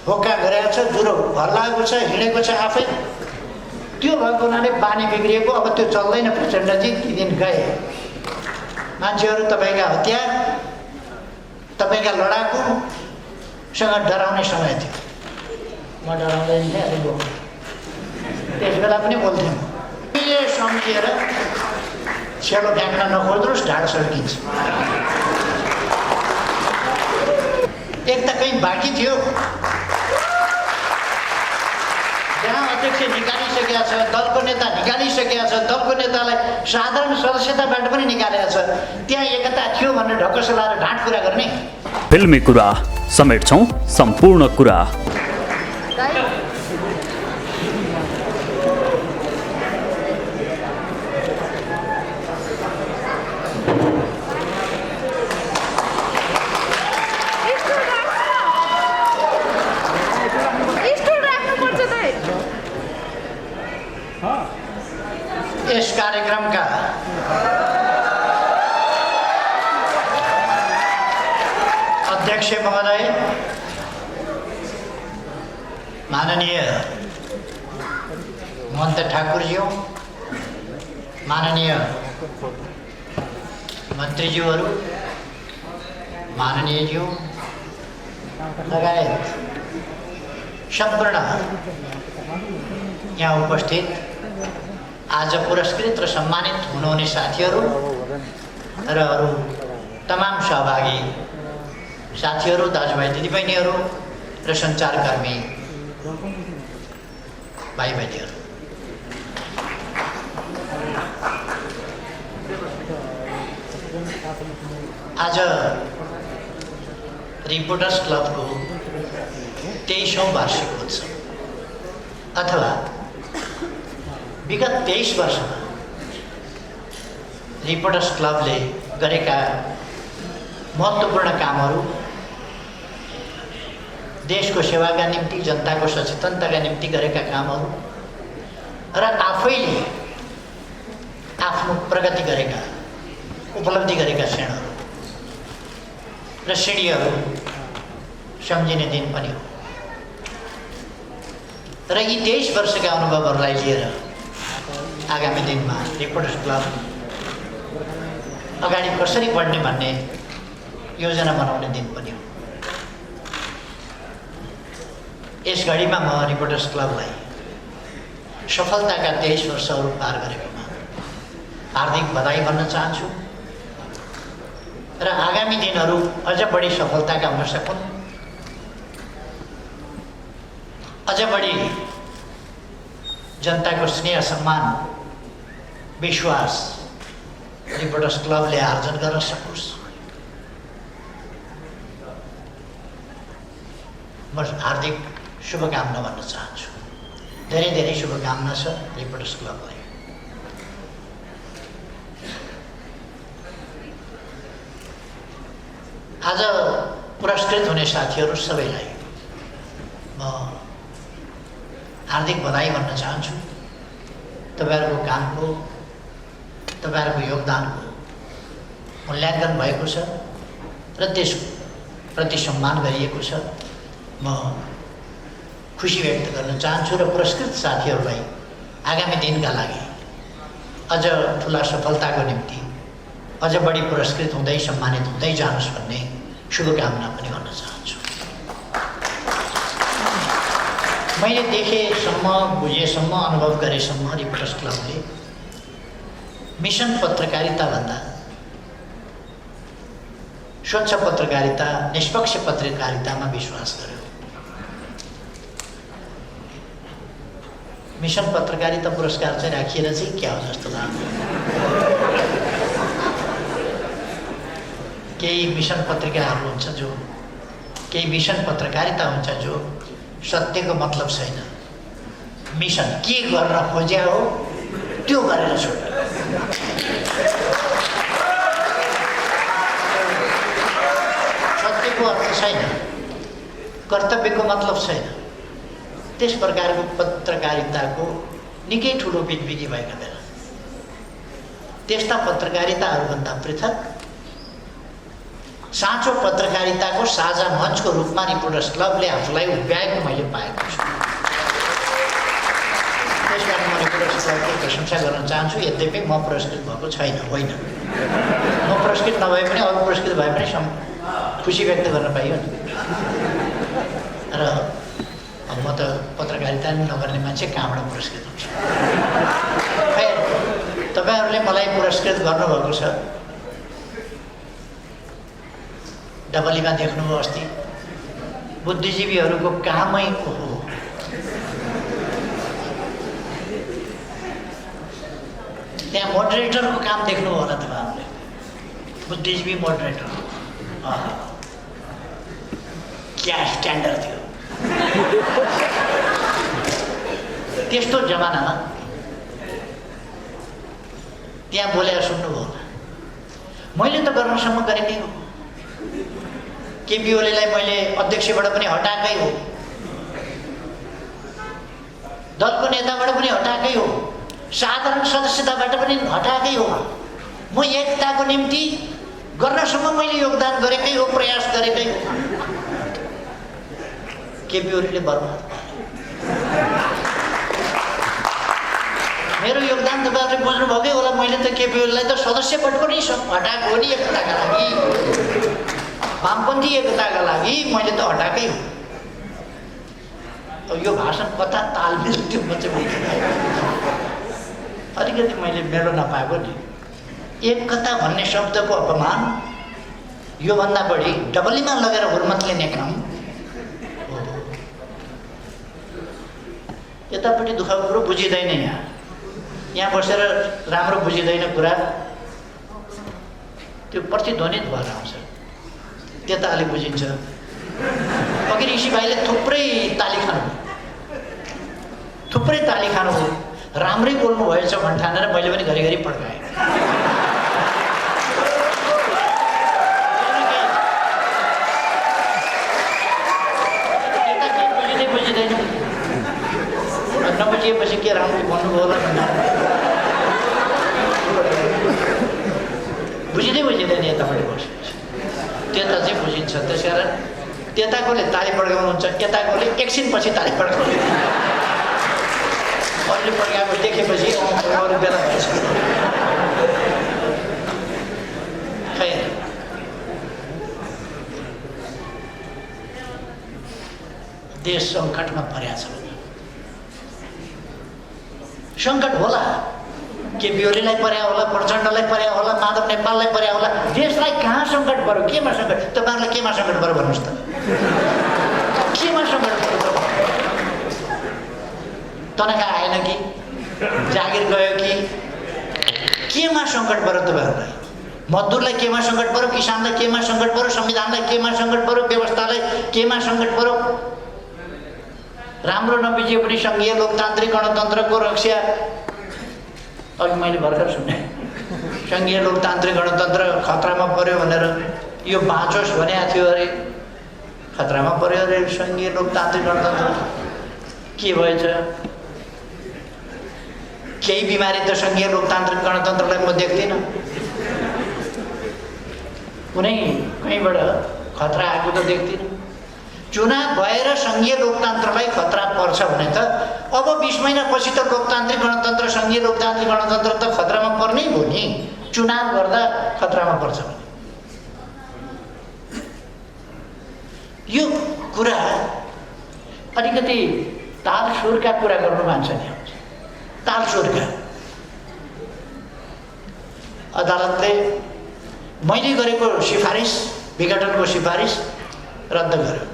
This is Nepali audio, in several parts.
होक्का गरेको छ, ज्वरो भर्लाएको छ, हिँडेको छ आफै। त्यो भएको हुनाले बानी बिग्रिएको, अब त्यो चल्दैन। प्रचण्डजी ती दिन गए। मान्छेहरू तपाईँका हतियार, तपाईँका लडाकुसँग डराउने समय थियो। म डराउँदैन थिएँ, अलि बोल्थेँ, त्यस बेला पनि बोल्थेँ। यो सम्झिएर छेलो फ्याँक्न नखोज्नुहोस्, ढाड सड्किन्छ। एक त कहीँ बाँकी थियो, जहाँ अध्यक्ष निकालिसकेका छ, दलको नेता निकालिसकेका छ, दलको नेतालाई साधारण सदस्यताबाट पनि निकालेका छ, त्यहाँ एकता थियो भनेर ढक्कस लाएर ढाँट कुरा गर्ने। फिल्मी कुरा समेट्छौँ सम्पूर्ण कुरा। यस कार्यक्रमका अध्यक्ष महोदय, माननीय महन्त ठाकुरज्यू, माननीय मन्त्रीज्यूहरू, माननीयज्यू लगायत सम्पूर्ण यहाँ उपस्थित आज पुरस्कृत र सम्मानित हुनुहुने साथीहरू र अरू तमाम सहभागी साथीहरू, दाजुभाइ दिदीबहिनीहरू र सञ्चारकर्मी भाइ बहिनीहरू, आज रिपोर्टर्स क्लबको 23औं वार्षिक उत्सव अथवा विगत 23 वर्षमा रिपोर्टर्स क्लबले गरेका महत्त्वपूर्ण कामहरू, देशको सेवाका निम्ति, जनताको सचेतनताका निम्ति गरेका कामहरू र आफैले आफ्नो प्रगति गरेका, उपलब्धि गरेका क्षणहरू र सिँढीहरू सम्झिने दिन पनि हो। र यी 23 वर्षका अनुभवहरूलाई लिएर आगामी दिनमा रिपोर्टर्स क्लब अगाडि कसरी बढ्ने भन्ने योजना बनाउने दिन पनि हो। यस घडीमा म रिपोर्टर्स क्लबलाई सफलताका 23 वर्षहरू पार गरेकोमा हार्दिक बधाई भन्न चाहन्छु र आगामी दिनहरू अझ बढी सफलताका हुन सकुन्, अझ बढी जनताको स्नेह, सम्मान, विश्वास रिपोर्टर्स क्लबले आर्जन गर्न सकोस्। म हार्दिक शुभकामना भन्न चाहन्छु। धेरै धेरै शुभकामना छ रिपोर्टर्स क्लबलाई। आज पुरस्कृत हुने साथीहरू सबैलाई म हार्दिक बधाई भन्न चाहन्छु। तपाईहरुको कामको, तपाईहरुको योगदानको मूल्याङ्कन भएको छ र त्यसप्रति सम्मान गरिएको छ। म खुसी व्यक्त गर्न चाहन्छु र पुरस्कृत साथीहरूलाई आगामी दिनका लागि अझ ठुला सफलताको निम्ति अझ बढी पुरस्कृत हुँदै सम्मानित हुँदै जानुहोस् भन्ने शुभकामना पनि गर्न चाहन्छु। मैले देखेसम्म, बुझेसम्म, अनुभव गरेसम्म रिपोर्टर्स क्लबले मिशन पत्रकारिता भन्दा स्वच्छ पत्रकारिता, निष्पक्ष पत्रकारितामा विश्वास गर्यो। मिशन पत्रकारिता पुरस्कार चाहिँ राखिएर चाहिँ क्या हो जस्तो लाग्यो। केही मिशन पत्रिकाहरू हुन्छ जो, केही मिशन पत्रकारिता हुन्छ जो सत्यको मतलब छैन, मिशन के गर्न खोज्या हो त्यो गरेर छोड्यो। सत्यको अर्थ छैन, कर्तव्यको मतलब छैन। त्यस प्रकारको पत्रकारिताको निकै ठुलो बिटबिटी भएका बेला त्यस्ता पत्रकारिताहरूभन्दा पृथक साँचो पत्रकारिताको साझा मञ्चको रूपमा रिपोर्टर्स क्लबले आफूलाई उभ्याएको मैले पाएको छु। त्यसकारण म रिपोर्टर्स क्लबको प्रशंसा गर्न चाहन्छु। यद्यपि म पुरस्कृत भएको छैन, होइन, म पुरस्कृत नभए पनि अरू पुरस्कृत भए पनि खुसी व्यक्त गर्न पाइयो नि। र अब म त पत्रकारिता नगर्ने मान्छे कहाँबाट पुरस्कृत हुन्छ? खै तपाईँहरूले मलाई पुरस्कृत गर्नुभएको छ। डबलीमा देख्नुभयो अस्ति बुद्धिजीवीहरूको कामै हो। त्यहाँ मोडरेटरको काम देख्नुभयो होला तपाईँहरूले, बुद्धिजीवी मोडरेटर। क्या स्ट्यान्डर्ड थियो त्यस्तो जमानामा। त्यहाँ बोलेर सुन्नुभयो होला। मैले त गर्नसम्म गरेकै हो। केपी ओलीलाई मैले अध्यक्षबाट पनि हटाएकै हो, दलको नेताबाट पनि हटाएकै हो, साधारण सदस्यताबाट पनि हटाएकै हो। म एकताको निम्ति गर्नसम्म मैले योगदान गरेकै हो, प्रयास गरेकै हो। केपी ओलीले बर्बाद मेरो योगदान तपाईँहरूले बुझ्नुभएकै होला। मैले त केपी ओलीलाई त सदस्यपद पनि हटाएको हो नि एकताका लागि, वामपन्थी एकताका लागि मैले त हटाएकै हो। अब यो भाषण कता तालमेल त्यो म चाहिँ अलिकति मैले मेरो नपाएको नि। एकता भन्ने शब्दको अपमान योभन्दा बढी डबलीमा लगेर हुर्मतले नेक्राम। यतापट्टि दुःखको कुरो बुझिँदैन, यहाँ बसेर राम्रो बुझिँदैन कुरा, त्यो प्रतिध्वनित भएर आउँछ, त्यता अलिक बुझिन्छ। अघि ऋषि भाइले थुप्रै ताली खानुभयो, राम्रै बोल्नु भएछ भन्ने ठानेर मैले पनि घरिघरि पड्काएँ। बुझिँदैन, नबुझिएपछि के राम्रो भन्नुभयो होला भन्ने बुझिँदैन। यतापट्टि बसेपछि त्यता चाहिँ बुझिन्छ। त्यसकारण त्यताकोले ताली पड्काउनुहुन्छ, यताकोले एकछिनपछि ताली पड्काउनु। अरूले पड्काएको देखेपछि अरू बेला भएछ। खै देश सङ्कटमा परेको छ। सङ्कट होला, केपी ओलीलाई पर्या होला, प्रचण्डलाई पर्या होला, माधव नेपाललाई पर्या होला। देशलाई कहाँ सङ्कट पर्यो? केमा सङ्कट? तपाईँहरूलाई केमा सङ्कट पर्यो भन्नुहोस् त? केमा सङ्कट पर्यो? तनखा आएन कि, जागिर गयो कि, केमा सङ्कट पर्यो तपाईँहरूलाई? मजदुरलाई केमा सङ्कट पर्यो? किसानलाई केमा सङ्कट पर्यो? संविधानलाई केमा सङ्कट पर्यो? व्यवस्थालाई केमा सङ्कट पर्यो? राम्रो नबुझिए पनि सङ्घीय लोकतान्त्रिक गणतन्त्रको रक्षा, अघि मैले भर्खर सुने, सङ्घीय लोकतान्त्रिक गणतन्त्र खतरामा पर्यो भनेर यो बाँचोस् भनेको थियो अरे, खतरामा पर्यो अरे सङ्घीय लोकतान्त्रिक गणतन्त्र। के भएछ? केही बिमारी त सङ्घीय लोकतान्त्रिक गणतन्त्रलाई म देख्दिनँ। कुनै कहीँबाट खतरा आएको त देख्दिनँ। चुनाव भएर सङ्घीय लोकतन्त्रलाई खतरा पर्छ भने त अब 20 महिनापछि त लोकतान्त्रिक गणतन्त्र, सङ्घीय लोकतान्त्रिक गणतन्त्र त खतरामा पर्नै हो नि। चुनाव गर्दा खतरामा पर्छ भने यो कुरा अलिकति ताल सुरका कुरा गर्नु मान्छ नि। ताल सुरका अदालतले मैले गरेको सिफारिस, विघटनको सिफारिस रद्द गर्यो।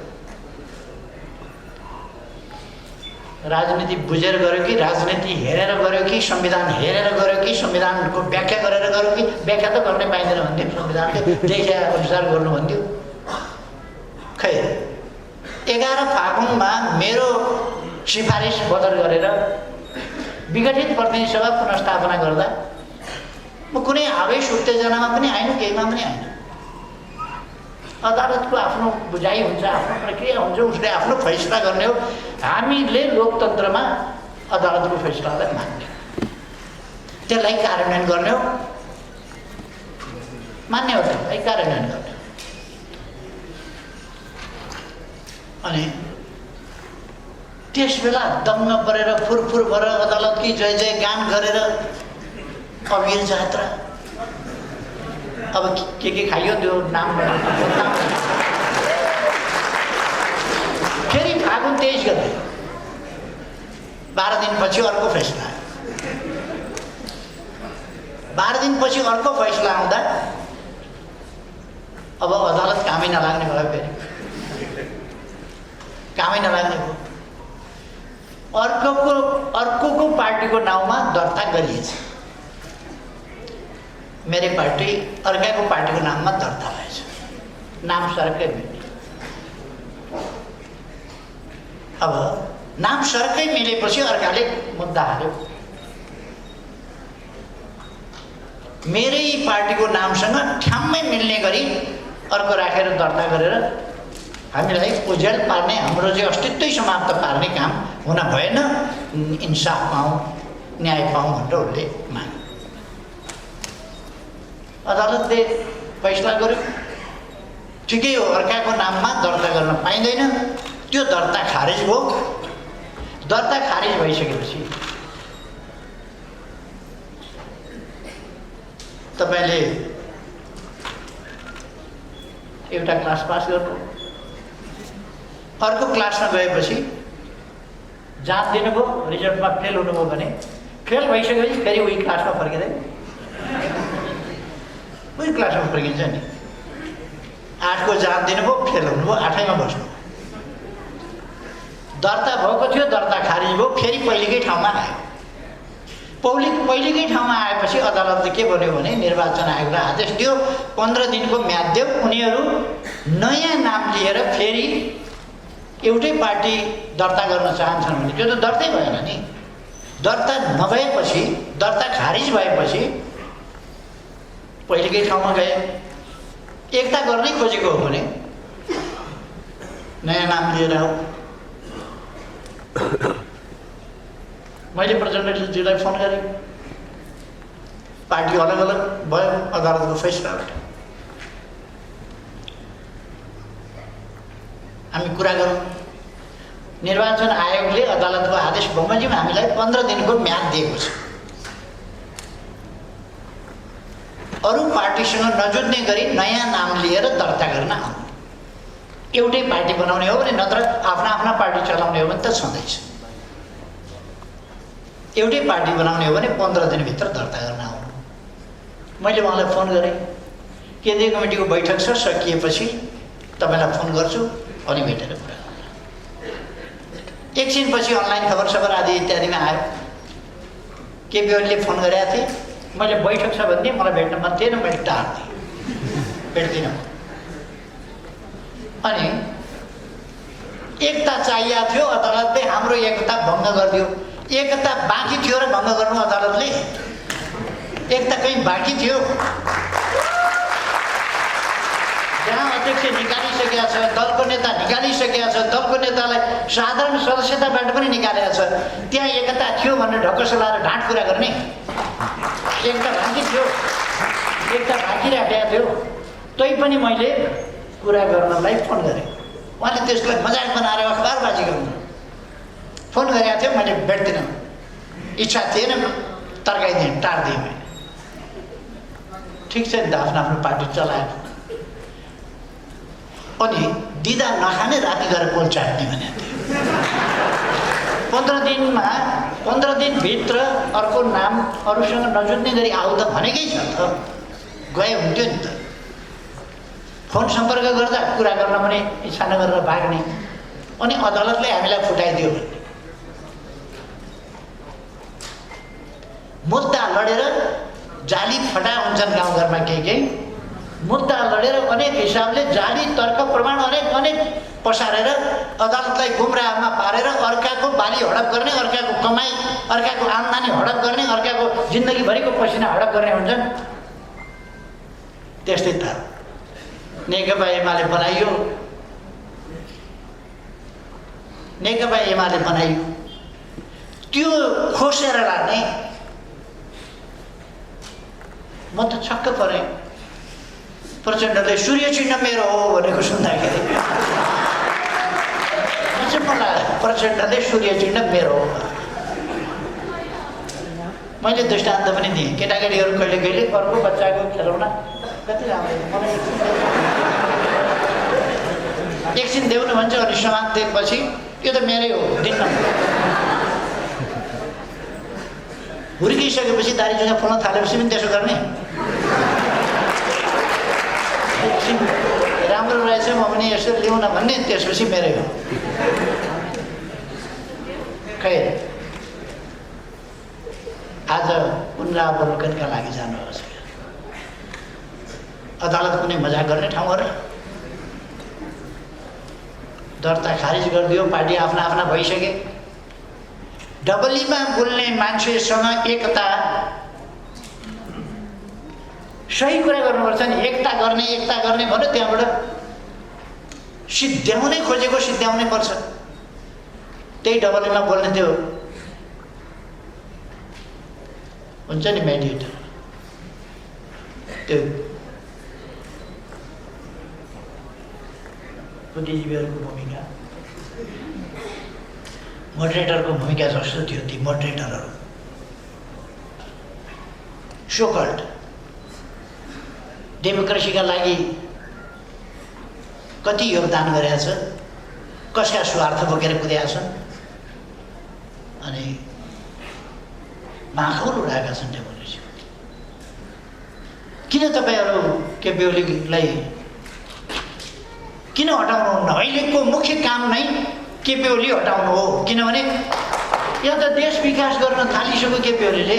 राजनीति बुझेर गर्यो कि राजनीति हेरेर गर्यो कि संविधान हेरेर गर्यो कि संविधानको व्याख्या गरेर गर्यो कि? व्याख्या त गर्नै पाइँदैन भन्थ्यो, संविधानले देखे अनुसार गर्नु भन्थ्यो। खै 11 फागुनमा मेरो सिफारिस बदल गरेर विघटित प्रतिनिधि सभा पुनर्स्थापना गर्दा म कुनै आवेश उत्तेजनामा पनि आएन, केहीमा पनि आएन। अदालतको आफ्नो बुझाइ हुन्छ, आफ्नो प्रक्रिया हुन्छ, उसले आफ्नो फैसला गर्ने हो। हामीले लोकतन्त्रमा अदालतको फैसलालाई मान्ने, त्यसलाई कार्यान्वयन गर्ने हो, मान्ने हो, त्यसलाई कार्यान्वयन गर्ने। अनि त्यस बेला दङ्ग परेर फुरफुर भएर अदालतकी जय जय गान गरेर अबीर जात्रा। अब के खाइयो त्यो नाम फेरि फागुन 23 गते 12 दिनपछि अर्को फैसला आयो। 12 दिनपछि अर्को फैसला आउँदा अब अदालत कामै नलाग्ने भयो। फेरि कामै नलाग्ने भयो। अर्को पार्टीको नाउँमा दर्ता गरिएछ। मेरो पार्टी अर्काको पार्टीको नाममा दर्ता भएछ। नाम सरकै मिल्ने। अब नाम सरकै मिलेपछि अर्काले मुद्दा हाल्यो। मेरै पार्टीको नामसँग ठ्याम्मै मिल्ने गरी अर्को राखेर दर्ता गरेर हामीलाई उजेल पार्ने, हाम्रो चाहिँ अस्तित्वै समाप्त पार्ने काम हुन भएन। इन्साफ पाऊँ, न्याय पाऊँ भनेर उसले माग्यो। अदालतले फैसला गर्यो ठिकै हो, अर्काको नाममा दर्ता गर्न पाइँदैन। त्यो दर्ता खारेज भयो। दर्ता खारेज भइसकेपछि तपाईँले एउटा क्लास पास गर्नु, अर्को क्लासमा गएपछि जाँच दिनुभयो, रिजल्टमा फेल हुनुभयो भने फेल भइसकेपछि फेरि उही क्लासमा फर्किँदै उही क्लासमा फर्किन्छ नि। 8 को जाँच दिनुभयो, फेल हुनुभयो, 8मा बस्नु। दर्ता भएको थियो, दर्ता खारिज भयो, फेरि पहिलेकै ठाउँमा आयो। पहिलेकै ठाउँमा आएपछि अदालतले के भन्यो भने निर्वाचन आयोगले आदेश दियो 15 दिनको म्याद दियो। उनीहरू नयाँ नाम लिएर फेरि एउटै पार्टी दर्ता गर्न चाहन्छन् भने त्यो त दर्तै भएन नि। दर्ता नभएपछि, दर्ता खारिज भएपछि पहिलेकै ठाउँमा गए। एकता गर्नै खोजेको हो भने नयाँ नाम लिएर आऊ। मैले प्रचण्डजीलाई फोन गरेँ। पार्टी अलग अलग भयो अदालतको फैसलाबाट। हामी कुरा गरौँ। निर्वाचन आयोगले अदालतको आदेश बमोजिम हामीलाई 15 दिनको म्याद दिएको छ। अरू पार्टीसँग नजुट्ने गरी नयाँ नाम लिएर दर्ता गर्न आउनु। एउटै पार्टी बनाउने हो भने, नत्र आफ्ना पार्टी चलाउने हो भने त छँदैछ। एउटै पार्टी बनाउने हो भने 15 दिनभित्र दर्ता गर्न आउनु। मैले उहाँलाई फोन गरेँ। केन्द्रीय कमिटीको बैठक छ, सकिएपछि तपाईँलाई फोन गर्छु, अनि भेटेर कुरा गर्नु। एकछिनपछि अनलाइन खबर आदि इत्यादिमा आयो। केपी ओलीले फोन गरेका थिए। मैले बैठक छ भने मलाई भेट्न मन थिएन, मैले टार्दिएँ, भेट्दिनँ। अनि एकता चाहिएको थियो, अदालतले हाम्रो एकता भङ्ग गरिदियो। एकता बाँकी थियो र भङ्ग गर्नु अदालतले? एकता कहीँ बाँकी थियो? जहाँ अध्यक्ष निकालिसकेका छ, दलको नेता निकालिसकेका छ, दलको नेतालाई साधारण सदस्यताबाट पनि निकालेका छ, त्यहाँ एकता थियो भनेर ढक्क लाएर ढाँट कुरा गर्ने? एकता बाँकी थियो, एकता बाँकी राखेका थियो। तैपनि मैले कुरा गर्नलाई फोन गरेँ। उहाँले त्यसलाई मजाक बनाएर अखबारबाजी गर्नु फोन गरेका थियो। मैले भेट्दिनँ, इच्छा थिएन, तर्काइदिएँ, टार्दिएँ मैले। ठिक छ नि त, आफ्नो पार्टी चलायो। अनि दिदा नखाने राति गएर पोल चाट्ने भनेको थियो। 15 दिनभित्र अर्को नाम अरूसँग नजुट्ने गरी आऊ त भनेकै छ त, गए हुन्थ्यो नि त। फोन सम्पर्क गर्दा कुरा गर्न पनि इच्छा नगरेर भाग्ने। अनि अदालतले हामीलाई फुटाइदियो भन्ने। मुद्दा लडेर जाली फटा हुन्छन् गाउँघरमा केही मुद्दा लडेर अनेक हिसाबले जाली तर्क प्रमाण अनेक पसारेर अदालतलाई गुमराहमा पारेर अर्काको बाली हडप गर्ने, अर्काको कमाई, अर्काको आम्दानी हडप गर्ने, अर्काको जिन्दगीभरिको पसिना हडप गर्ने हुन्छन्। त्यस्तै त नेकपा एमाले बनाइयो। नेकपा एमाले बनाइयो, त्यो खोसेर लाने। म त छक्क परेँ। प्रचण्डले सूर्य चिन्ह मेरो हो भनेको सुन्दाखेरि प्रचण्डले सूर्य चिन्ह मेरो हो। मैले दृष्टान्त पनि दिएँ, केटाकेटीहरू कहिले कहिले अर्को बच्चाको खेलौना कति राम्रो, मलाई एकछिन देऊ न भन्छ, अनि समातेपछि यो त मेरै हो दिन्न। हुर्किसकेपछि दारी जुङ्गा फुल्न थालेपछि पनि त्यसो गर्ने। एकछिन राम्रो रहेछ म पनि यसो ल्याउन भन्ने, त्यसपछि मेरै हो। खै आज पुनरावलोकनका लागि जानुहोस्। अदालत कुनै मजाक गर्ने ठाउँ हो र? दर्ता खारिज गरिदियो, पार्टी आफ्ना आफ्ना भइसके। डबलीमा बोल्ने मान्छेसँग एकता, सही कुरा गर्नुपर्छ नि। एकता गर्ने भन्यो, त्यहाँबाट सिद्ध्याउनै खोजेको सिद्ध्याउनै पर्छ। त्यही डबलीमा बोल्ने त्यो हुन्छ नि मेडिएटर, त्यो बुद्धिजीवीहरूको भूमिका, मोडरेटरको भूमिका जस्तो थियो। ती मोडरेटरहरू सोकल्ड डेमोक्रेसीका लागि कति योगदान गरेका छ, कसका स्वार्थ बोकेर कुदेका छन्, अनि माखौल उडाएका छन् डेमोक्रेसी। किन तपाईँहरू केपी ओलीलाई किन हटाउनुहुन्न? अहिलेको मुख्य काम नै केपी ओली हटाउनु हो। किनभने यहाँ त देश विकास गर्न थालिसक्यो केपी ओलीले।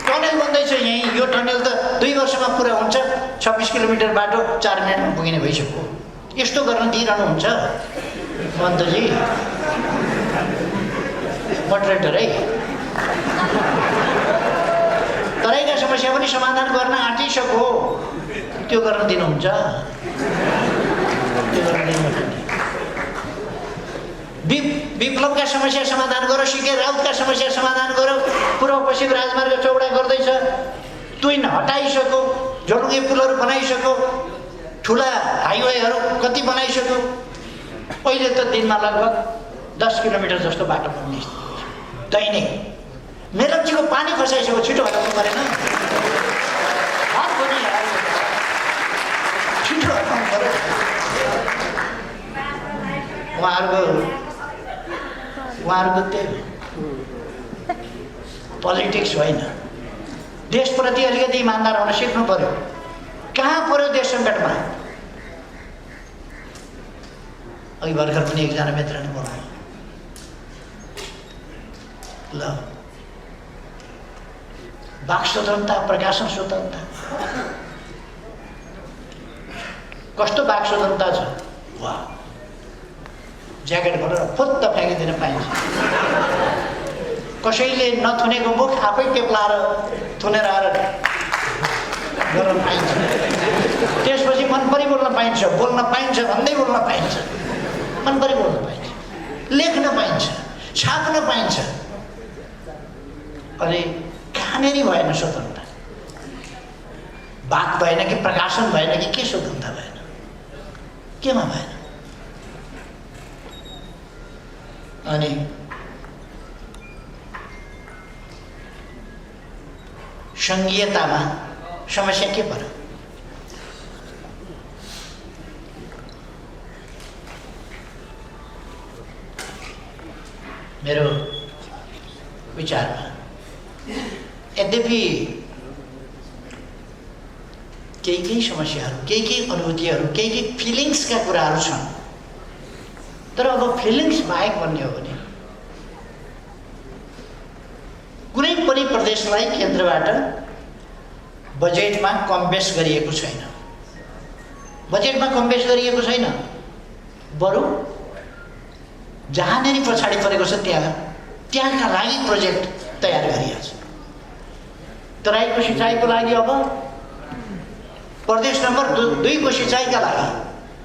टनेल बन्दैछ यहीँ, यो टनेल त 2 वर्षमा पुरा हुन्छ। 26 किलोमिटर बाटो 4 मिनटमा पुगिने भइसक्यो। यस्तो गर्न दिइरहनुहुन्छ मन्तजी, मोडरेटर है। तराईका समस्या पनि समाधान गर्न आँटिसक्यो, त्यो गर्न दिनुहुन्छ? त्यो गर्न दिनुहुन्छ? विप्लवका समस्या समाधान गर, सिके राउतका समस्या समाधान गर। पूर्व पश्चिम राजमार्ग चौडा गर्दैछ, तुइन हटाइसक्यो, झोलुङ्गे पुलहरू बनाइसक्यो, ठुला हाइवेहरू कति बनाइसक्यो। पहिले त दिनमा लगभग 10 किलोमिटर जस्तो बाटो बन्ने दैनिक। मेलम्चीको पानी खसाइसक्यो, छिटो हटाउनु परेन? छिटो हटाउनु पऱ्यो। उहाँहरूको त्यही पोलिटिक्स होइन। देशप्रति अलिकति इमान्दार हुन सिक्नु पर्यो। कहाँ पर्यो देश सङ्कटमा? अघि भर्खर पनि एकजना मित्रले बोल्नु ल, वाक स्वतन्त्रता, प्रकाशन स्वतन्त्रता, कस्तो वाक स्वतन्त्रता छ? वाह, ज्याकेट गरेर फुत्त फ्याँकिदिन पाइन्छ। कसैले नथुनेको मुख आफै टेप लाएर थुनेर आएर गर्न पाइन्छ। त्यसपछि मनपरी बोल्न पाइन्छ, बोल्न पाइन्छ भन्दै बोल्न पाइन्छ, मनपरी बोल्न पाइन्छ, लेख्न पाइन्छ, छाप्न पाइन्छ। अनि कहाँनेरि भएन स्वतन्त्रता? वाक भएन कि प्रकाशन भएन कि के स्वतन्त्रता भएन? केमा भएन? अनि सङ्घीयतामा समस्या के पर्यो? मेरो विचारमा यद्यपि केही समस्याहरू, केही अनुभूतिहरू, केही फिलिङ्सका कुराहरू छन्। तर अब फिलिङ्स बाहेक भन्ने हो भने कुनै पनि प्रदेशलाई केन्द्रबाट बजेटमा कम बेस गरिएको छैन। बजेटमा कम बेस गरिएको छैन, बरु जहाँनेरि पछाडि परेको छ त्यहाँका लागि प्रोजेक्ट तयार गरिएको छ। तराईको सिँचाइको लागि अब प्रदेश नम्बर 2 को सिँचाइका लागि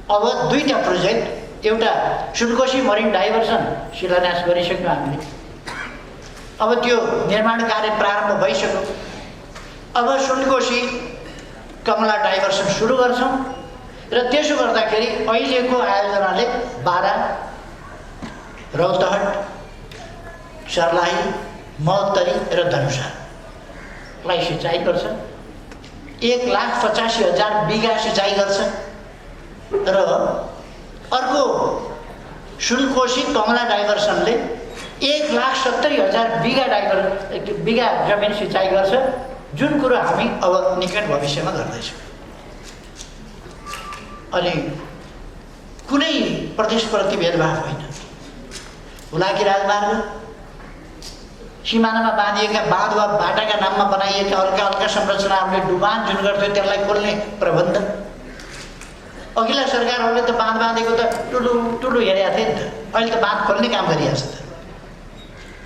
अब 2टा प्रोजेक्ट, एउटा सुनकोशी मरिन डाइभर्सन शिलान्यास गरिसक्यौँ हामीले। अब त्यो निर्माण कार्य प्रारम्भ भइसक्यो। अब सुनकोशी कमला डाइभर्सन सुरु गर्छौँ र त्यसो गर्दाखेरि अहिलेको आयोजनाले 12 रौतहट, सर्लाही, महोत्तरी र धनुषालाई सिँचाइ गर्छ। 1,85,000 बिघा सिँचाइ गर्छ र अर्को सुनकोशी कमला डाइभर्सनले 1,70,000 बिघा जमिन सिँचाइ गर्छ, जुन कुरो हामी अब निकट भविष्यमा गर्दैछौँ। अनि कुनै प्रदेशप्रति भेदभाव होइन। हुलाकी राजमार्ग, सिमानामा बाँधिएका बाँध वा बाटाका नाममा बनाइएका हल्का संरचनाहरूले डुबान जुन गर्थ्यो त्यसलाई खोल्ने प्रबन्ध। अघिल्ला सरकारहरूले त बाँध बाँधेको त टुलु हेरेका थिए नि त, अहिले त बाँध खोल्ने काम गरिरहेको छ त।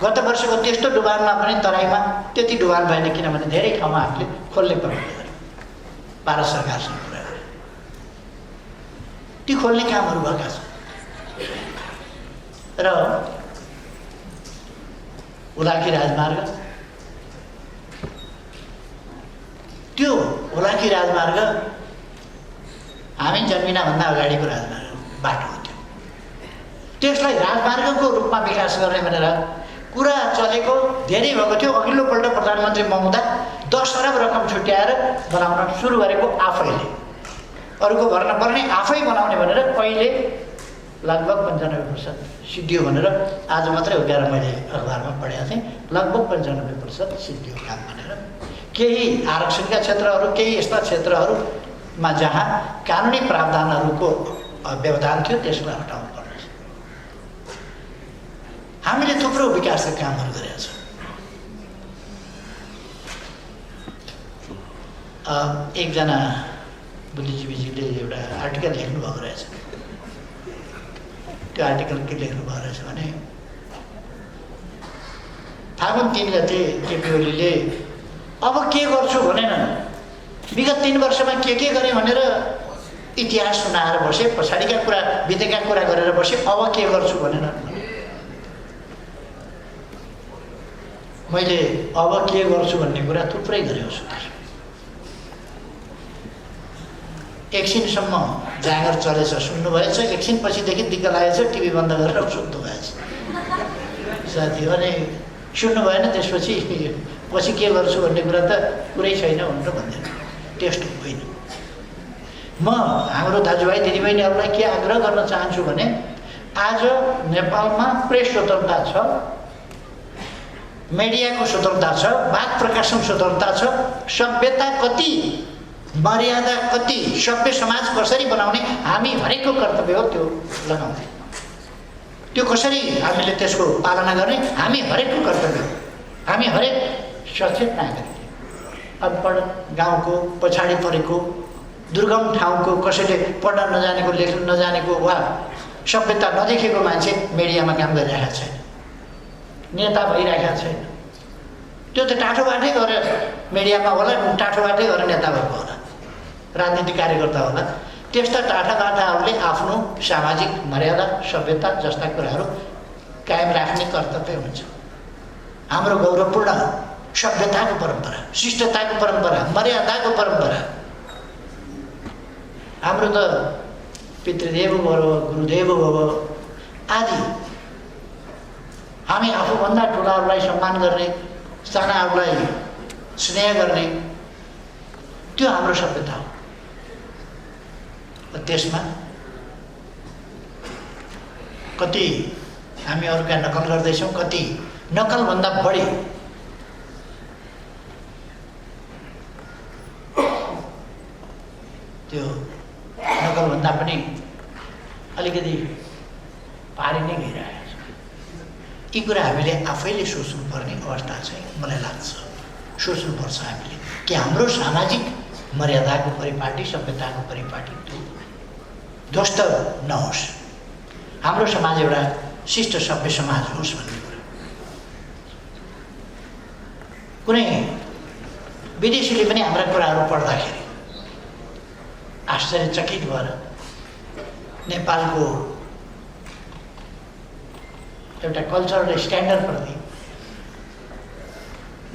गत वर्षको त्यस्तो डुबानमा पनि तराईमा त्यति डुबान भएन, किनभने धेरै ठाउँमा हामीले खोल्ने प्रबन्ध गर्यौँ भारत सरकारसँग कुरा गरेर। ती खोल्ने कामहरू भएका छन्। र हुलाकी राजमार्ग, त्यो हुलाकी राजमार्ग हामी जन्मिनभन्दा अगाडिको राजमार्ग बाटो हो। त्यसलाई राजमार्गको रूपमा विकास गर्ने भनेर कुरा चलेको धेरै भएको थियो। अघिल्लोपल्ट प्रधानमन्त्री महुँदा 10 अरब रकम छुट्याएर बनाउन सुरु गरेको आफैले, अरूको भर्न पर्ने आफै बनाउने भनेर अहिले लगभग 95% सिद्धियो भनेर आज मात्रै उठाएर मैले अखबारमा पढेको थिएँ। लगभग 95% सिद्धियो काम भनेर। केही आरक्षणका क्षेत्रहरू, केही यस्ता क्षेत्रहरूमा जहाँ कानुनी प्रावधानहरूको व्यवधान थियो त्यसलाई हटाउनु पर्नेछ। हामीले थुप्रो विकासका कामहरू गरेका छौँ। एकजना बुद्धिजीवीजीले एउटा आर्टिकल लेख्नुभएको रहेछ। त्यो आर्टिकल के लेख्नुभएको रहेछ भने फागुन 3 गते केपी ओलीले अब के गर्छु भनेन, विगत 3 वर्षमा के गरेँ भनेर इतिहास सुनाएर बसे, पछाडिका कुरा बितेका कुरा गरेर बसे, अब के गर्छु भनेन। मैले अब के गर्छु भन्ने कुरा थुप्रै गरेको छु। एकछिनसम्म जाँगर चलेछ, सुन्नुभएछ, एकछिन पछिदेखि दिक्क लागेछ, टिभी बन्द गरेर सुत्नु भएछ साथीहरूले। सुन्नु भएन, त्यसपछि पछि के गर्छु भन्ने कुरा त कुरै छैन भनेर भन्दैन। त्यस्तो होइन। म हाम्रो दाजुभाइ दिदीबहिनीहरूलाई के आग्रह गर्न चाहन्छु भने आज नेपालमा प्रेस स्वतन्त्रता छ, मिडियाको स्वतन्त्रता छ, वाद प्रकाशन स्वतन्त्रता छ, सभ्यता कति, मर्यादा कति, सभ्य समाज कसरी बनाउने हामी हरेकको कर्तव्य हो त्यो लगाउने। त्यो कसरी हामीले त्यसको पालना गर्ने हामी हरेकको कर्तव्य हो। हामी हरेक सचेत नागरिक, अनपढ, गाउँको पछाडि परेको, दुर्गम ठाउँको, कसैले पढ्न नजानेको, लेख्न नजानेको वा सभ्यता नदेखेको मान्छे मिडियामा काम गरिरहेको छैन, नेता भइरहेको छैन। त्यो त टाठोबाटै गरेर मिडियामा होला, टाठोबाटै गरेर नेता भएको होला, राजनीतिक कार्यकर्ता होला। त्यस्ता टाठाबाठाहरूले आफ्नो सामाजिक मर्यादा, सभ्यता जस्ता कुराहरू कायम राख्ने कर्तव्य हुन्छ। हाम्रो गौरवपूर्ण सभ्यताको परम्परा, शिष्टताको परम्परा, मर्यादाको परम्परा, हाम्रो त पितृदेव भव, गुरुदेव भव आदि, हामी आफूभन्दा ठुलाहरूलाई सम्मान गर्ने, सानाहरूलाई स्नेह गर्ने, त्यो हाम्रो सभ्यता हो। त्यसमा कति हामी अरूका नकल गर्दैछौँ, कति नकलभन्दा बढी त्यो नकलभन्दा पनि अलिकति पारी नै गइरहेको छ। यी कुरा हामीले आफैले सोच्नुपर्ने अवस्था चाहिँ मलाई लाग्छ। सोच्नुपर्छ हामीले कि हाम्रो सामाजिक मर्यादाको परिपाटी, सभ्यताको परिपाटी त्यो ध्वस्त नहोस्, हाम्रो समाज एउटा शिष्ट सभ्य समाज होस् भन्ने कुरा। कुनै विदेशीले पनि हाम्रा कुराहरू पढ्दाखेरि आश्चर्यचकित भएर नेपालको एउटा कल्चरल स्ट्यान्डर्डप्रति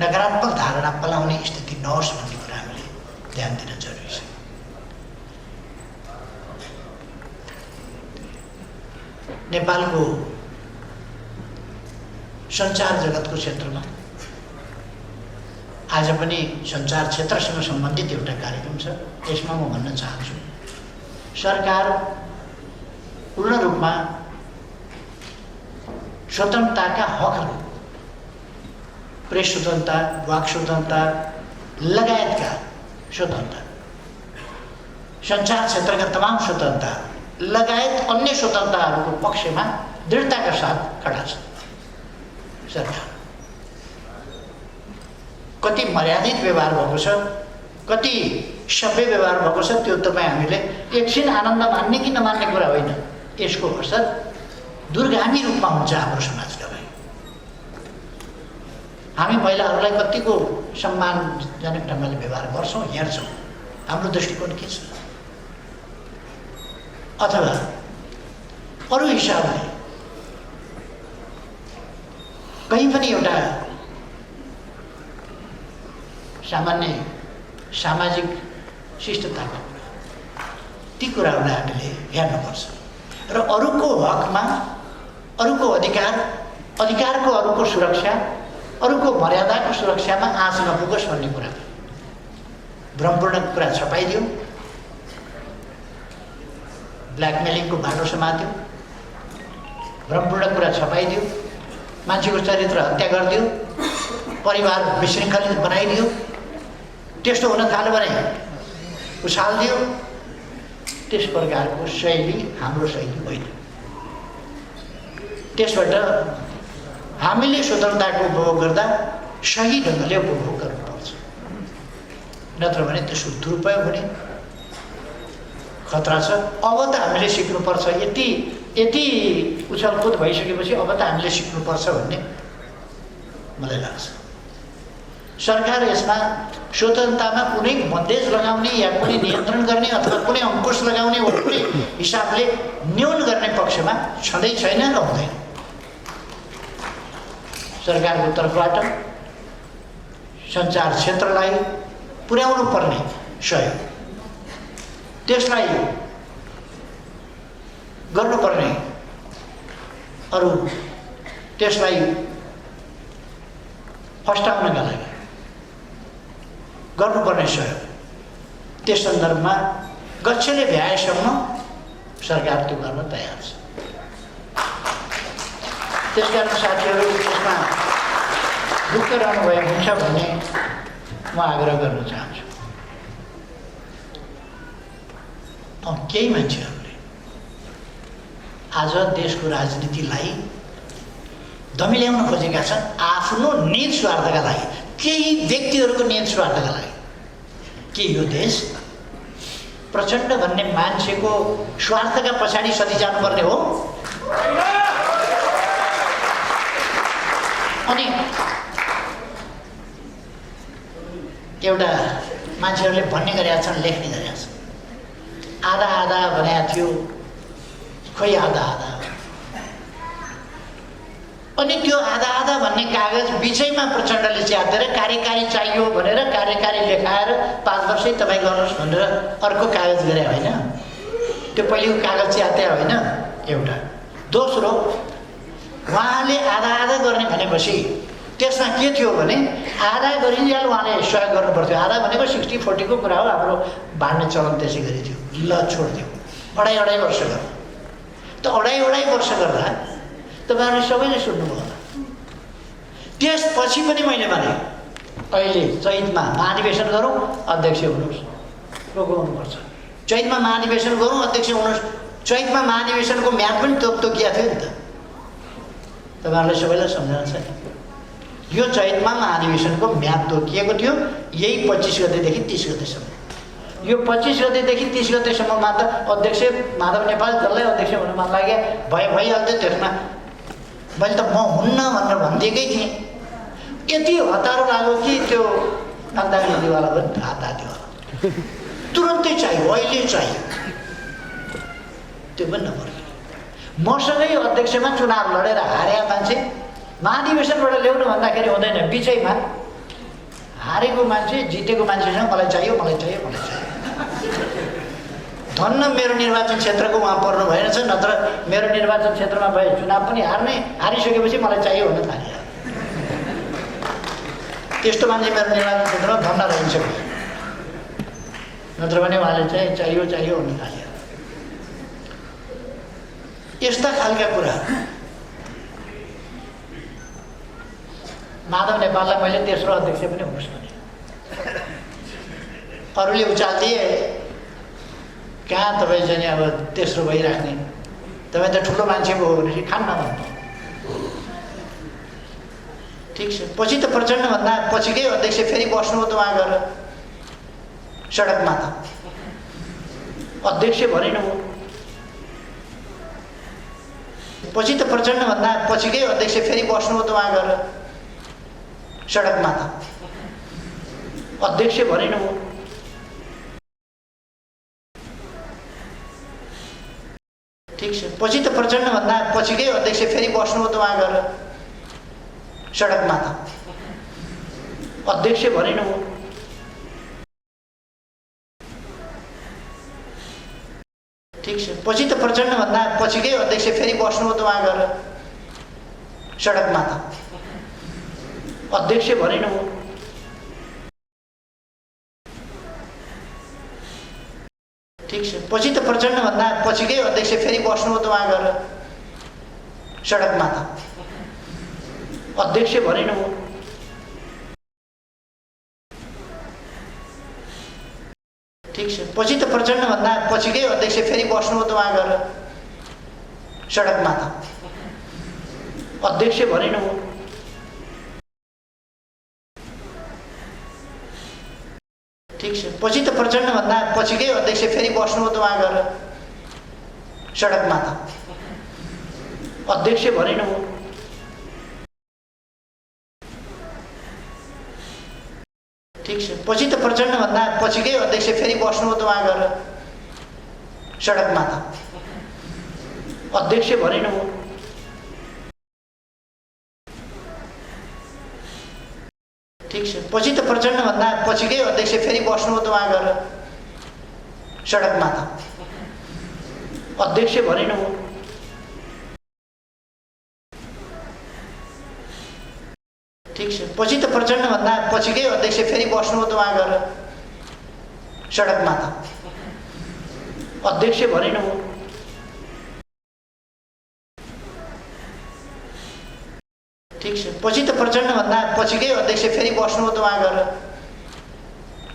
नकारात्मक धारणा पलाउने स्थिति नहोस् भन्ने कुरा हामीले ध्यान दिन जरुरी छ। नेपालको सञ्चार जगतको क्षेत्रमा आज पनि सञ्चार क्षेत्रसँग सम्बन्धित एउटा कार्यक्रम छ। यसमा म भन्न चाहन्छु, सरकार पूर्ण रूपमा स्वतन्त्रताका हकहरू, प्रेस स्वतन्त्रता, वाक स्वतन्त्रता लगायतका स्वतन्त्रता, सञ्चार क्षेत्रका तमाम स्वतन्त्रता लगायत अन्य स्वतन्त्रताहरूको पक्षमा दृढताका साथ खडा छ। सरकार कति मर्यादित व्यवहार भएको छ, कति सभ्य व्यवहार भएको छ, त्यो तपाईँ हामीले एकछिन आनन्द मान्ने कि नमान्ने कुरा होइन। यसको असर दूरगामी रूपमा हुन्छ हाम्रो समाजका लागि। हामी महिलाहरूलाई कतिको सम्मानजनक ढङ्गले व्यवहार गर्छौँ, हेर्छौँ, हाम्रो दृष्टिकोण के छ? अथवा अरू हिसाबले कहीँ पनि एउटा सामान्य सामाजिक शिष्टताका कुरा, ती कुराहरूलाई हामीले हेर्नुपर्छ र अरूको हकमा, अरूको अधिकारको अरूको सुरक्षा, अरूको मर्यादाको सुरक्षामा आँच नपुगोस् भन्ने कुरा, भ्रमपूर्ण कुरा छपाइदियो, ब्ल्याकमेलिङको बाटो समात्यो, भ्रमपूर्ण कुरा छपाइदियो, मान्छेको चरित्र हत्या गरिदियो, परिवार विशृङ्खलित बनाइदियो, त्यस्तो हुन थाल्यो भने उछालिदियो। त्यस प्रकारको शैली हाम्रो शैली होइन। त्यसबाट हामीले स्वतन्त्रताको उपभोग गर्दा सही ढङ्गले उपभोग गर्नुपर्छ, नत्र भने त्यसको दुरुपयोग हुने खतरा छ। अब त हामीले सिक्नुपर्छ, यति उछलकुद भइसकेपछि अब त हामीले सिक्नुपर्छ भन्ने मलाई लाग्छ। सरकार यसमा स्वतन्त्रतामा कुनै बन्देज लगाउने या कुनै नियन्त्रण गर्ने अथवा कुनै अङ्कुश लगाउने वा कुनै हिसाबले न्यून गर्ने पक्षमा छँदै छैन र हुँदैन। सरकारको तर्फबाट सञ्चार क्षेत्रलाई पुर्याउनु पर्ने सहयोग, त्यसलाई गर्नुपर्ने अरू, त्यसलाई फस्टाउनका लागि गर्नुपर्ने सहयोग, त्यस सन्दर्भमा गच्छले भ्याएसम्म सरकार त्यो गर्न तयार छ। त्यसकारण साथीहरू यसमा ढुक्क रहनुभएको हुन्छ भन्ने म आग्रह गर्न चाहन्छु। केही मान्छेहरूले आज देशको राजनीतिलाई धमिल्याउन खोजेका छन् आफ्नो निज स्वार्थका लागि, केही व्यक्तिहरूको निज स्वार्थका लागि। के यो देश प्रचण्ड भन्ने मान्छेको स्वार्थका पछाडि सधैँ जानुपर्ने हो? अनि एउटा मान्छेहरूले भन्ने गरेका छन्, लेख्ने गरेका छन्, आधा आधा भनेको थियो, खोइ आधा आधा। अनि त्यो आधा आधा भन्ने कागज बिचैमा प्रचण्डले च्यातेर कार्यकारी चाहियो भनेर कार्यकारी लेखाएर 5 वर्षै तपाईँ गर्नुहोस् भनेर अर्को कागज गरे होइन। त्यो पहिलेको कागज च्याते होइन एउटा। दोस्रो, उहाँले आधा आधा गर्ने भनेपछि त्यसमा के थियो भने आधा गरिन्जेल उहाँले सहयोग गर्नुपर्थ्यो। आधा भनेको 60-40 को कुरा हो, हाम्रो बाँड्ने चलन त्यसै गरी थियो। ल छोडिदियो, अढाई वर्ष गर्यो। त अढाई वर्ष गर्दा तपाईँहरूले सबैले सुन्नुभयो होला। त्यसपछि पनि मैले भने अहिले चैतमा महाधिवेशन गरौँ, अध्यक्ष हुनुहोस्, रोक्नुपर्छ। चैतमा महाधिवेशन गरौँ, अध्यक्ष हुनुहोस्। चैतमा महाधिवेशनको म्याद पनि तोकिया थियो नि त। तपाईँहरूले सबैलाई सम्झना छ नि, यो चैतमा महाधिवेशनको म्याद तोकिएको थियो यही 25 गतेदेखि 30 गतेसम्म। यो 25 गतेदेखि 30 गतेसम्ममा त अध्यक्ष माधव नेपाल जसलाई अध्यक्ष हुन मन लाग्यो भइहाल्थ्यो। त्यसमा मैले त म हुन्न भनेर भनिदिएकै थिएँ। यति हतारो लाग्यो कि त्यो नागदाङवाला पनि हातवाला तुरन्तै चाहियो, अहिले चाहियो, त्यो पनि नपर्ने। मसँगै अध्यक्षमा चुनाव लडेर हारेका मान्छे महाधिवेशनबाट ल्याउनु भन्दाखेरि हुँदैन। बिचैमा हारेको मान्छे जितेको मान्छेसँग मलाई चाहियो। धन्न मेरो निर्वाचन क्षेत्रको उहाँ पर्नु भएन छ, नत्र मेरो निर्वाचन क्षेत्रमा भए चुनाव पनि हारिसकेपछि मलाई चाहियो हुन थाल्यो। त्यस्तो मान्छे मेरो निर्वाचन क्षेत्रमा धन्न रहन्छ, नत्र भने उहाँले चाहिँ चाहियो चाहियो हुन थाल्यो। यस्ता खालका कुरा माधव नेपाललाई मैले तेस्रो अध्यक्ष पनि हुनुहोस् भने अरूले उचालिदिए, कहाँ तपाईँ चाहिँ अब तेस्रो भइराख्ने, तपाईँ त ठुलो मान्छे भयो भनेपछि खान्न भन्नु। ठिक छ, पछि त प्रचण्डभन्दा पछिकै अध्यक्ष फेरि बस्नु त उहाँ गएर सडकमा त अध्यक्ष भनिनु हो। पछि त प्रचण्डभन्दा पछिकै अध्यक्ष फेरि बस्नु हो त उहाँ गएर सडकमा त अध्यक्ष भनिनु हो। ठिक छ, पछि त प्रचण्डभन्दा पछिकै अध्यक्ष फेरि बस्नु हो त उहाँ गएर सडकमा त अध्यक्ष भनिनु हो। ठिक छ, पछि त प्रचण्डभन्दा पछिकै अध्यक्ष फेरि बस्नु हो त उहाँ गएर सडकमा त अध्यक्ष भनिनु हो। ठिक छ, पछि त प्रचण्डभन्दा पछिकै अध्यक्ष फेरि बस्नु हो त उहाँ गएर सडकमा त अध्यक्ष भनिनु हो। ठिक छ, पछि त प्रचण्डभन्दा पछिकै अध्यक्ष फेरि बस्नु हो त उहाँ गएर सडकमा त अध्यक्ष भनिनु हो। ठिक छ, पछि त प्रचण्डभन्दा पछिकै अध्यक्ष फेरि बस्नु हो त उहाँ गएर सडकमा त अध्यक्ष भनिनु हो। ठिक छ, पछि त प्रचण्डभन्दा पछिकै अध्यक्ष फेरि बस्नु हो त उहाँ गएर सडकमा त अध्यक्ष भनिनु हो। ठिक छ, पछि त प्रचण्डभन्दा पछिकै अध्यक्ष फेरि बस्नु हो त उहाँ गएर सडकमा त अध्यक्ष भनिनु हो। ठिक छ, पछि त प्रचण्डभन्दा पछिकै अध्यक्ष फेरि बस्नु हो त उहाँ गएर सडकमा त अध्यक्ष भनिनु हो। ठिक छ, पछि त प्रचण्डभन्दा पछिकै अध्यक्ष फेरि बस्नु हो त उहाँ गएर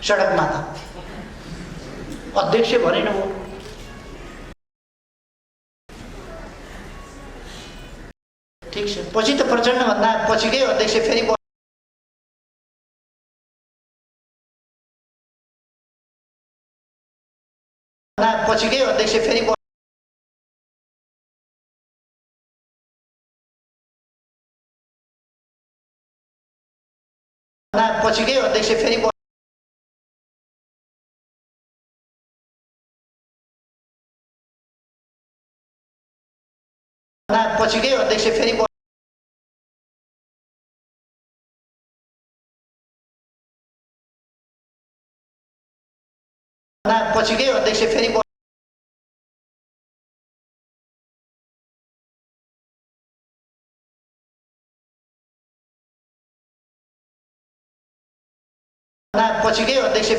सडकमा त अध्यक्ष भनिनु हो। ठिक छ, पछि त प्रचण्डभन्दा पछिकै अध्यक्ष फेरि पछिकै अध्यक्ष फेरि पछिकै अध्यक्ष फेरि पछिकै अध्यक्ष फेरि पछिकै अध्यक्ष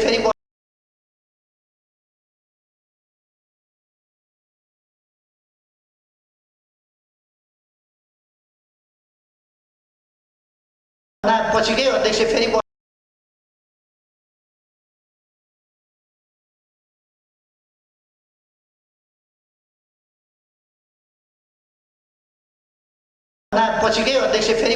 फेरि पछिकै अध्यक्ष फेरि पछिकै अध्यक्ष फेरि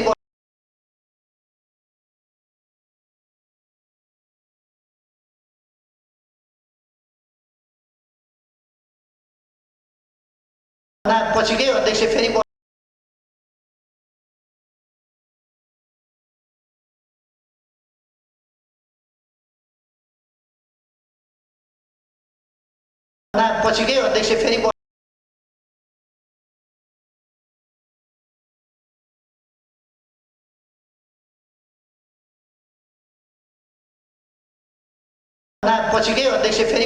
पछिकै अध्यक्ष फेरि पछिकै अध्यक्ष फेरि पछिकै अध्यक्ष फेरि पछिकै अध्यक्ष फेरि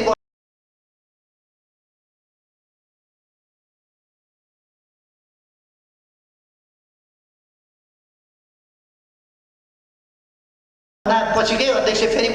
पछि के अध्यक्ष फेरि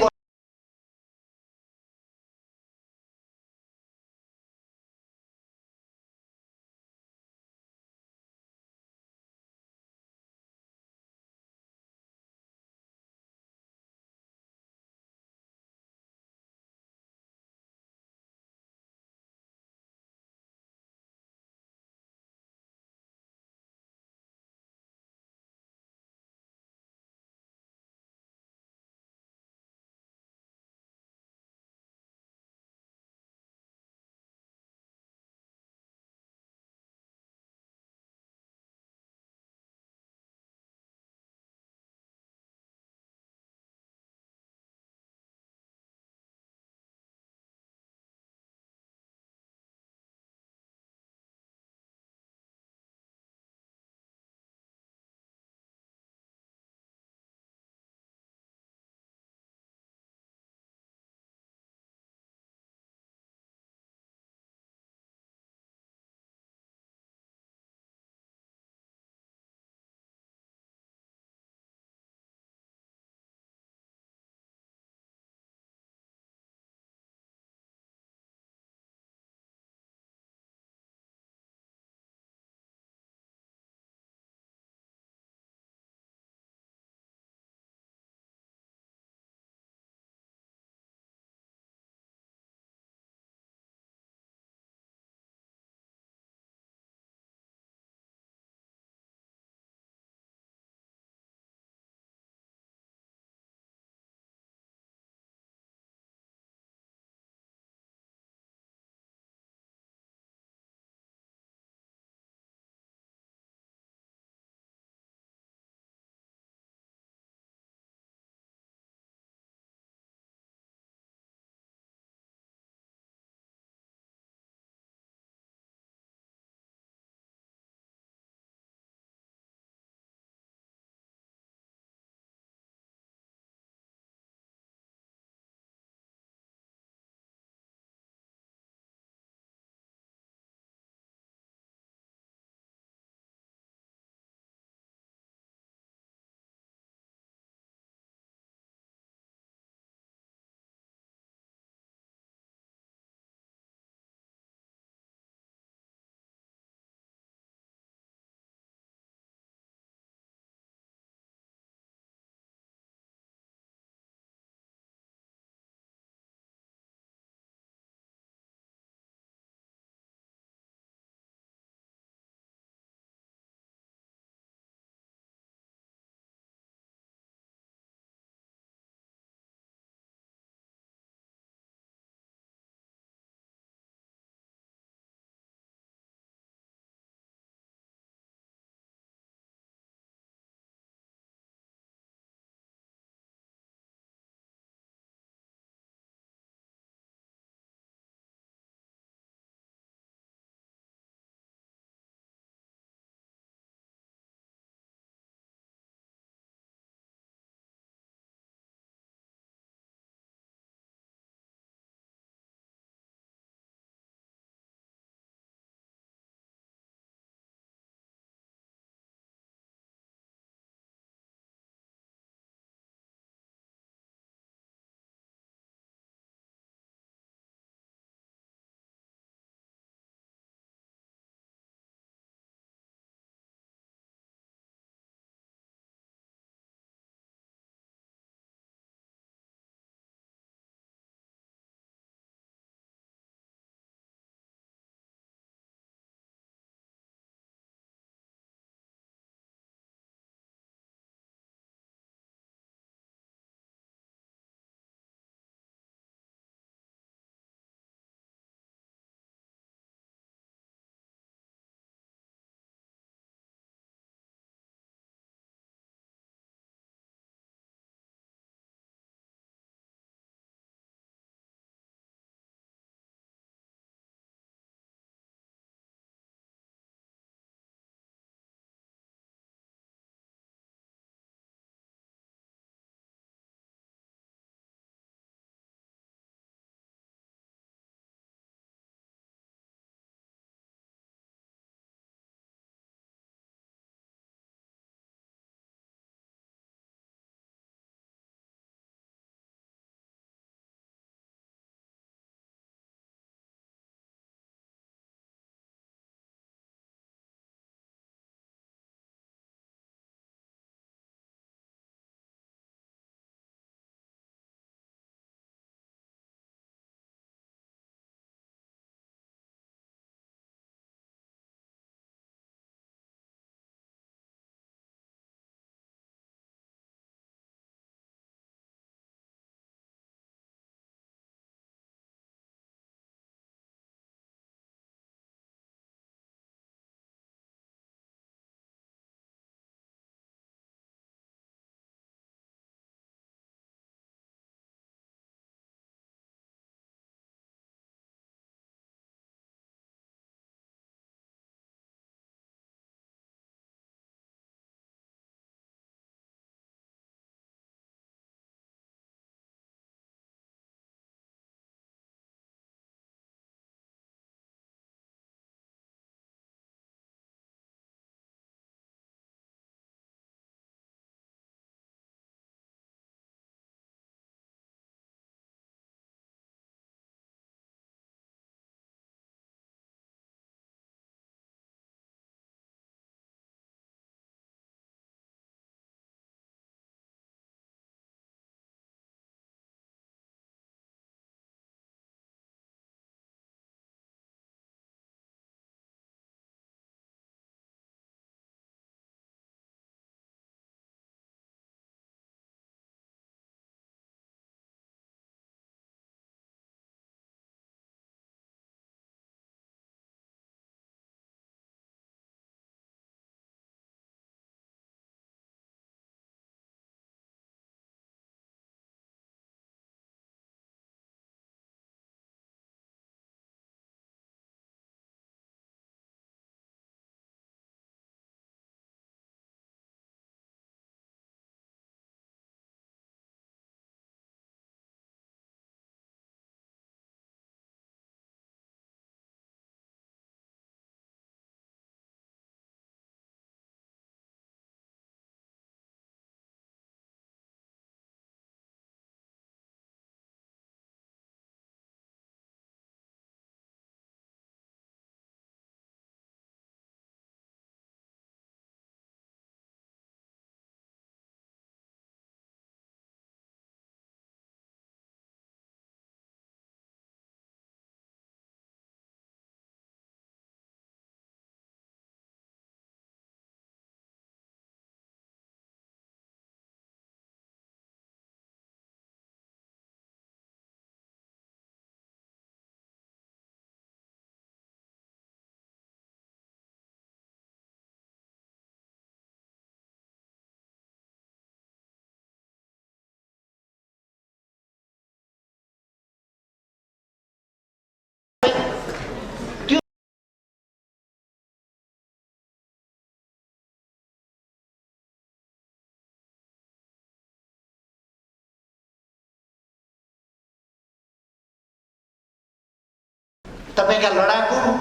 तपाईँका लडाकु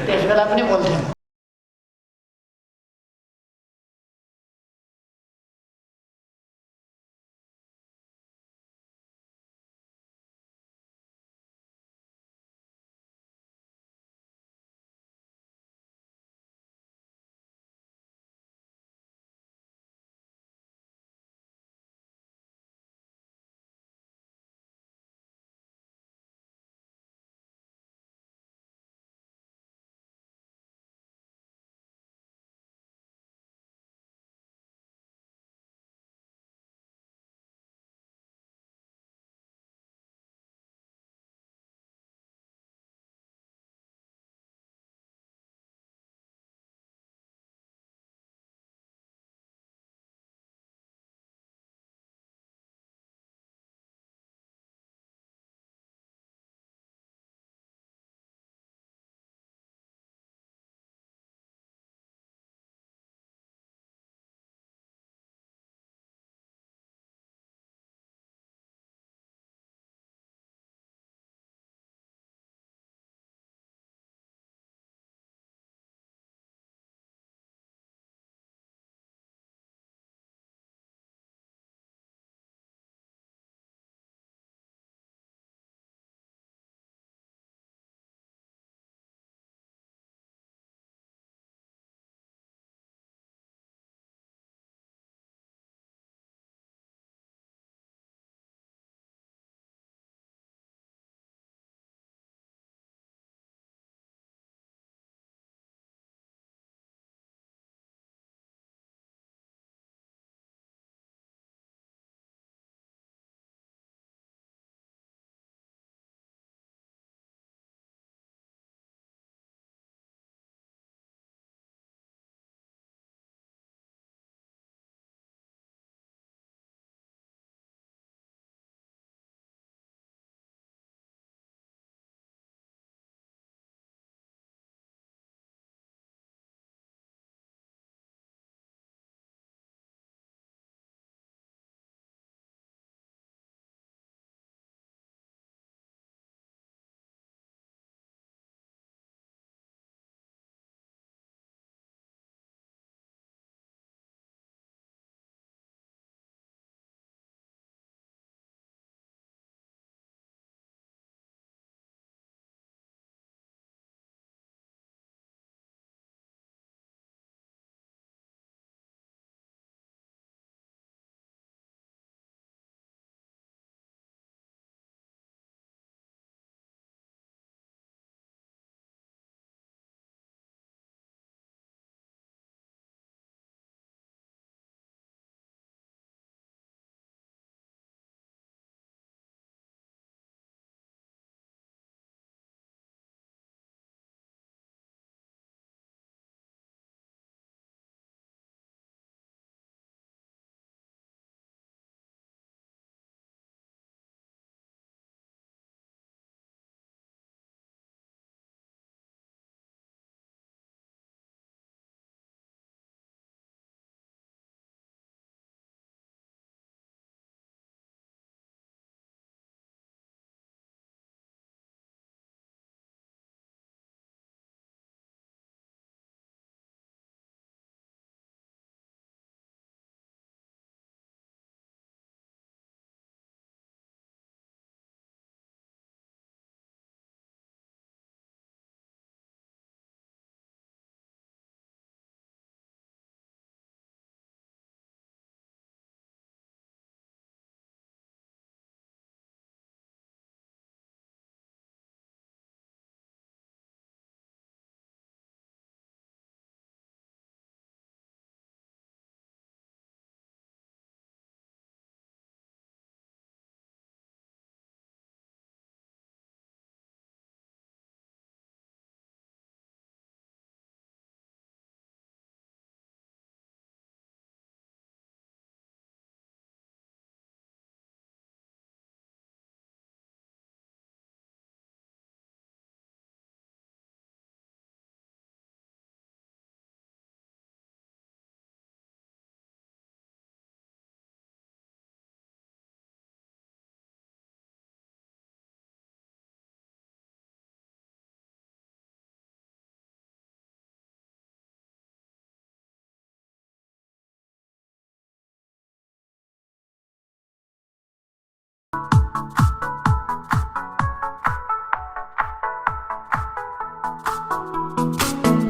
त्यस बेला पनि बोल्थ्यौँ।